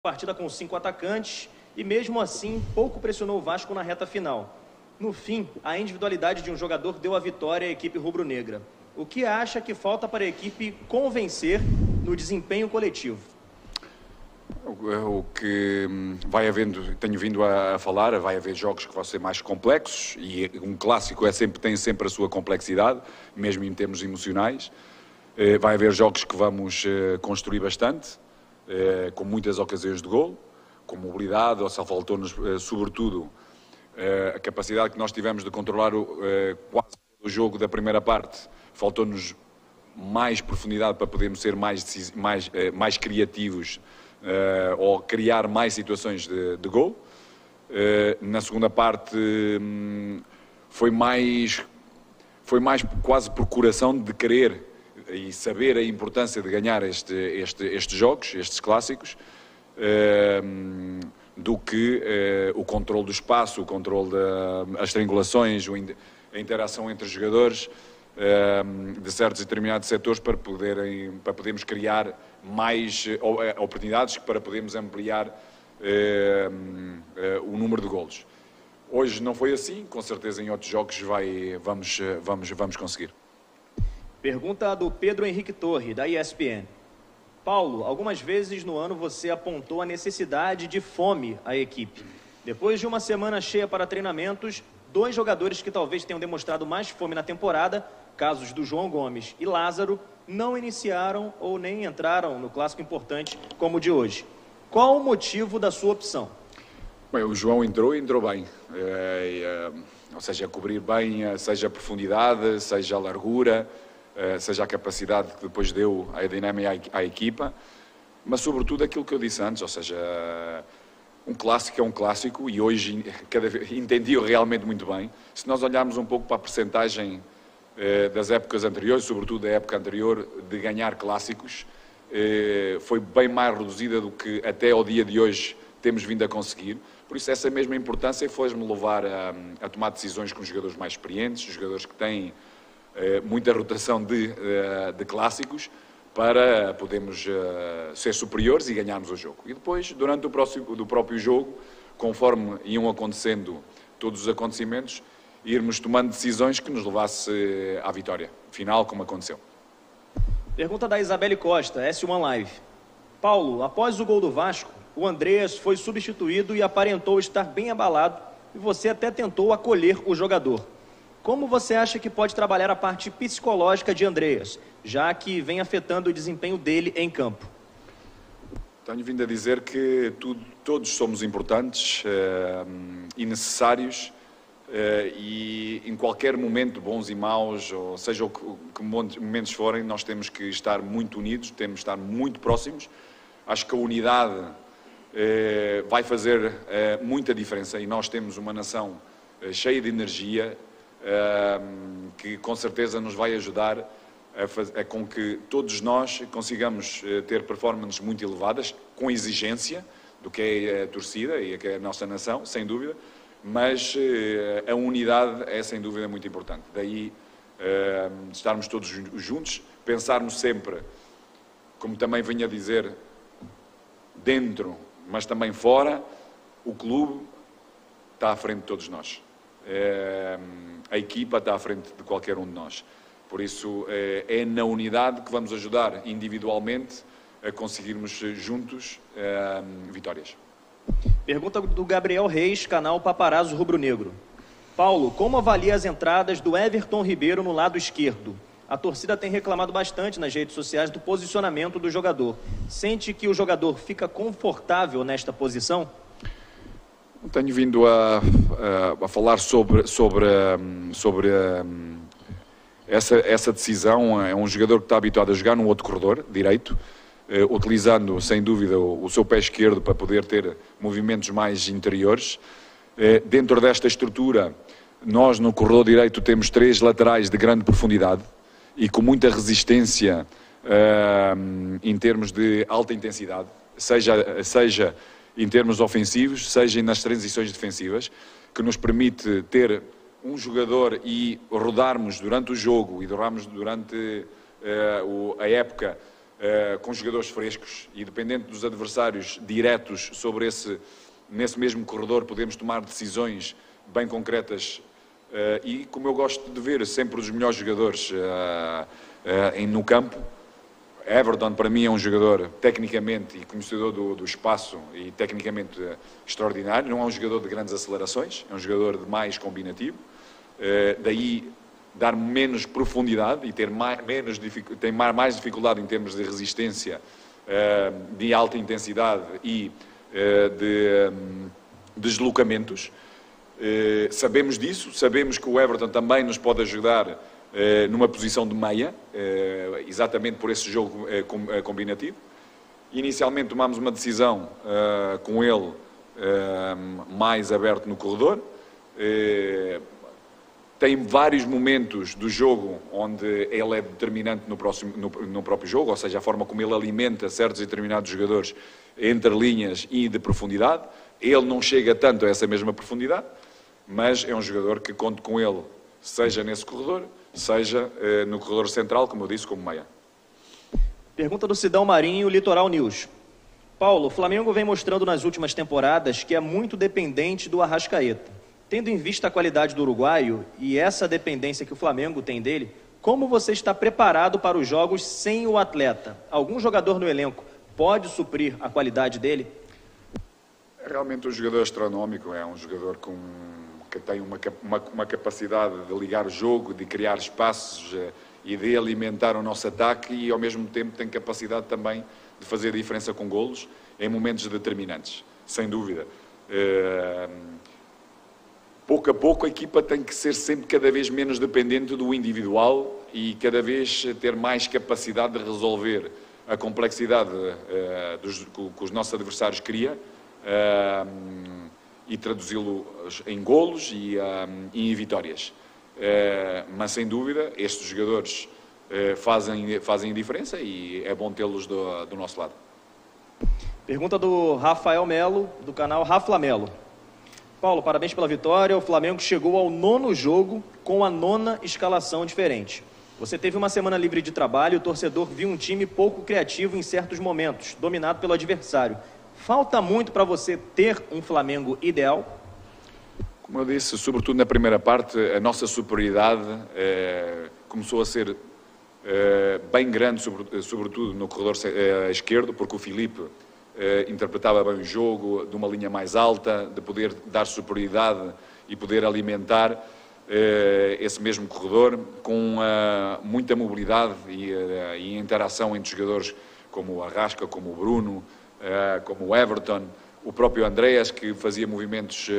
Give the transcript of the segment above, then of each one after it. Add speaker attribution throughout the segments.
Speaker 1: partida com 5 atacantes e, mesmo assim, pouco pressionou o Vasco na reta final. No fim, a individualidade de um jogador deu a vitória à equipe rubro-negra. O que acha que falta para a equipe convencer no desempenho coletivo?
Speaker 2: O que vai havendo, tenho vindo a falar, vai haver jogos que vão ser mais complexos e um clássico tem sempre a sua complexidade, mesmo em termos emocionais. Vai haver jogos que vamos construir bastante, com muitas ocasiões de golo, com mobilidade, ou só faltou-nos, sobretudo, a capacidade que nós tivemos de controlar quase o jogo da primeira parte. Faltou-nos mais profundidade para podermos ser mais criativos ou criar mais situações de gol. Na segunda parte foi mais quase procuração de querer e saber a importância de ganhar estes jogos, estes clássicos, do que o controle do espaço, o controle das triangulações, a interação entre os jogadores de certos e determinados setores para podermos criar mais oportunidades, para podermos ampliar o número de golos. Hoje não foi assim, com certeza em outros jogos vamos conseguir.
Speaker 1: Pergunta do Pedro Henrique Torre, da ESPN. Paulo, algumas vezes no ano você apontou a necessidade de fome à equipe. Depois de uma semana cheia para treinamentos, 2 jogadores que talvez tenham demonstrado mais fome na temporada, casos do João Gomes e Lázaro, não iniciaram ou nem entraram no clássico importante como o de hoje. Qual o motivo da sua opção?
Speaker 2: Bem, o João entrou bem. Ou seja, cobrir bem, seja a profundidade, seja a largura, seja a capacidade que depois deu a dinâmica à equipa, mas sobretudo aquilo que eu disse antes, ou seja, um clássico é um clássico e hoje entendi-o realmente muito bem. Se nós olharmos um pouco para a percentagem das épocas anteriores, sobretudo da época anterior, de ganhar clássicos, foi bem mais reduzida do que até ao dia de hoje temos vindo a conseguir. Por isso essa mesma importância fez-me levar a tomar decisões com jogadores mais experientes, jogadores que têm muita rotação de clássicos, para podermos ser superiores e ganharmos o jogo. E depois, durante o próprio jogo, conforme iam acontecendo todos os acontecimentos, irmos tomando decisões que nos levasse à vitória final, como aconteceu.
Speaker 1: Pergunta da Isabelle Costa, S1 Live. Paulo, após o gol do Vasco, o Andreas foi substituído e aparentou estar bem abalado e você até tentou acolher o jogador. Como você acha que pode trabalhar a parte psicológica de Andreas, já que vem afetando o desempenho dele em campo?
Speaker 2: Tenho vindo a dizer que todos somos importantes e necessários e em qualquer momento, bons e maus, ou seja que momentos forem, nós temos que estar muito unidos, temos que estar muito próximos. Acho que a unidade vai fazer muita diferença e nós temos uma nação cheia de energia, que com certeza nos vai ajudar com que todos nós consigamos ter performances muito elevadas, com exigência do que é a torcida e que é a nossa nação, sem dúvida, mas a unidade é sem dúvida muito importante. Daí estarmos todos juntos, pensarmos sempre, como também venho a dizer, dentro, mas também fora, o clube está à frente de todos nós. A equipa está à frente de qualquer um de nós. Por isso, é na unidade que vamos ajudar individualmente a conseguirmos juntos vitórias.
Speaker 1: Pergunta do Gabriel Reis, canal Paparazzo Rubro Negro. Paulo, como avalia as entradas do Everton Ribeiro no lado esquerdo? A torcida tem reclamado bastante nas redes sociais do posicionamento do jogador. Sente que o jogador fica confortável nesta posição?
Speaker 2: Tenho vindo a falar sobre essa decisão. É um jogador que está habituado a jogar num outro corredor direito, utilizando sem dúvida o seu pé esquerdo para poder ter movimentos mais interiores. Dentro desta estrutura, nós no corredor direito temos 3 laterais de grande profundidade e com muita resistência em termos de alta intensidade, seja em termos ofensivos, seja nas transições defensivas, que nos permite ter um jogador e rodarmos durante o jogo e rodarmos durante a época com jogadores frescos e dependendo dos adversários diretos sobre nesse mesmo corredor podemos tomar decisões bem concretas e como eu gosto de ver sempre os melhores jogadores no campo. Everton para mim é um jogador tecnicamente e conhecedor do espaço e tecnicamente extraordinário, não é um jogador de grandes acelerações, é um jogador de mais combinativo, daí dar menos profundidade e ter mais dificuldade em termos de resistência, de alta intensidade e de deslocamentos. Sabemos disso, sabemos que o Everton também nos pode ajudar numa posição de meia, exatamente por esse jogo combinativo. Inicialmente tomámos uma decisão com ele mais aberto no corredor. Tem vários momentos do jogo onde ele é determinante no próprio jogo, ou seja, a forma como ele alimenta certos e determinados jogadores entre linhas e de profundidade. Ele não chega tanto a essa mesma profundidade, mas é um jogador que conto com ele, seja nesse corredor, seja no corredor central, como eu disse, como meia.
Speaker 1: Pergunta do Sidão Marinho, Litoral News. Paulo, o Flamengo vem mostrando nas últimas temporadas que é muito dependente do Arrascaeta. Tendo em vista a qualidade do uruguaio e essa dependência que o Flamengo tem dele, como você está preparado para os jogos sem o atleta? Algum jogador no elenco pode suprir a qualidade dele?
Speaker 2: É realmente um jogador astronómico, é um jogador que tem uma capacidade de ligar o jogo, de criar espaços e de alimentar o nosso ataque e ao mesmo tempo tem capacidade também de fazer diferença com golos em momentos determinantes, sem dúvida. Pouco a pouco a equipa tem que ser sempre cada vez menos dependente do individual e cada vez ter mais capacidade de resolver a complexidade que os nossos adversários criam e traduzi-lo em golos e em vitórias. Mas sem dúvida estes jogadores fazem diferença e é bom tê-los do nosso lado.
Speaker 1: Pergunta do Rafael Melo, do canal Rafa Melo. Paulo, parabéns pela vitória. O Flamengo chegou ao 9º jogo com a 9ª escalação diferente. Você teve uma semana livre de trabalho e o torcedor viu um time pouco criativo em certos momentos, dominado pelo adversário. Falta muito para você ter um Flamengo ideal?
Speaker 2: Como eu disse, sobretudo na primeira parte, a nossa superioridade começou a ser bem grande, sobretudo no corredor esquerdo, porque o Filipe interpretava bem o jogo, de uma linha mais alta, de poder dar superioridade e poder alimentar esse mesmo corredor com muita mobilidade e interação entre jogadores como o Arrasca, como o Bruno, como o Everton, o próprio Andreas, que fazia movimentos,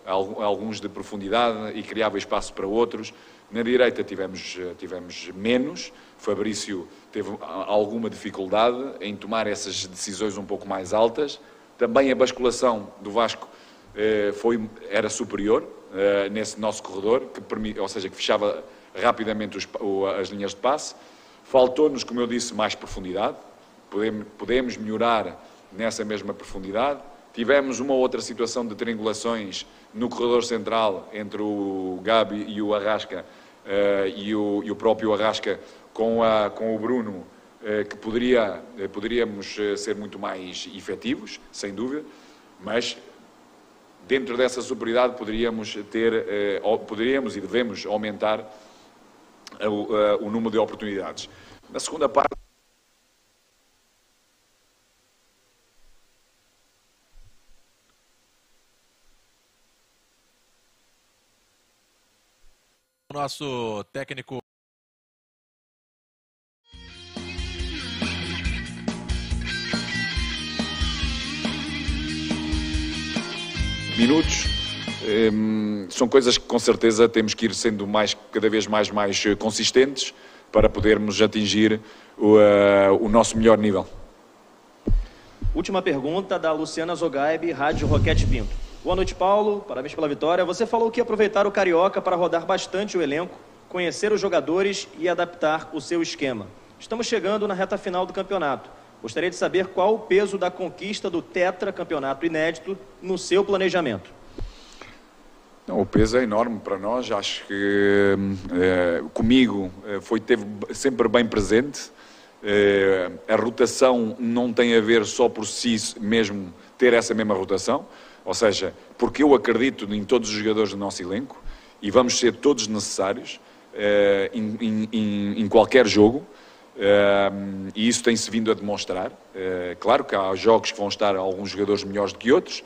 Speaker 2: alguns de profundidade e criava espaço para outros. Na direita tivemos menos, Fabrício teve alguma dificuldade em tomar essas decisões um pouco mais altas. Também a basculação do Vasco era superior nesse nosso corredor, ou seja, que fechava rapidamente as linhas de passe. Faltou-nos, como eu disse, mais profundidade. Podemos melhorar nessa mesma profundidade. Tivemos uma outra situação de triangulações no corredor central entre o Gabi e o Arrasca e o próprio Arrasca com o Bruno, que poderíamos ser muito mais efetivos, sem dúvida, mas dentro dessa superioridade poderíamos e devemos aumentar o número de oportunidades. Na segunda parte,
Speaker 3: o nosso técnico
Speaker 2: minutos, são coisas que com certeza temos que ir sendo cada vez mais consistentes para podermos atingir o nosso melhor nível.
Speaker 1: Última pergunta da Luciana Zogaib, Rádio Roquete Pinto. Boa noite, Paulo. Parabéns pela vitória. Você falou que ia aproveitar o Carioca para rodar bastante o elenco, conhecer os jogadores e adaptar o seu esquema. Estamos chegando na reta final do campeonato. Gostaria de saber qual o peso da conquista do tetracampeonato inédito no seu planejamento.
Speaker 2: Não, o peso é enorme para nós. Acho que comigo esteve sempre bem presente A rotação não tem a ver só por si mesmo ter essa mesma rotação, ou seja, porque eu acredito em todos os jogadores do nosso elenco e vamos ser todos necessários em qualquer jogo, e isso tem-se vindo a demonstrar. Claro que há jogos que vão estar alguns jogadores melhores do que outros,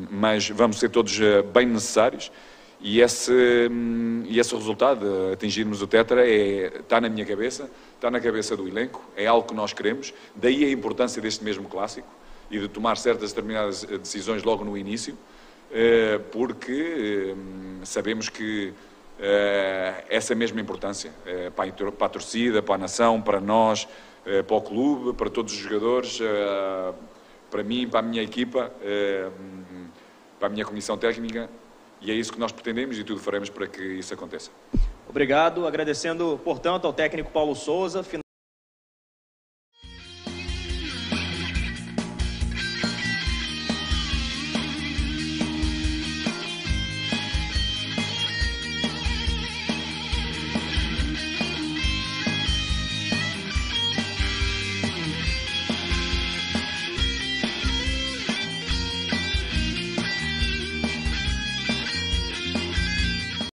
Speaker 2: mas vamos ser todos bem necessários. E esse resultado, atingirmos o Tetra, está na minha cabeça, está na cabeça do elenco, é algo que nós queremos, daí a importância deste mesmo clássico e de tomar certas determinadas decisões logo no início, porque sabemos que essa mesma importância para a torcida, para a nação, para nós, para o clube, para todos os jogadores, para mim, para a minha equipa, para a minha comissão técnica, e é isso que nós pretendemos e tudo faremos para que isso aconteça.
Speaker 1: Obrigado, agradecendo, portanto, ao técnico Paulo Souza.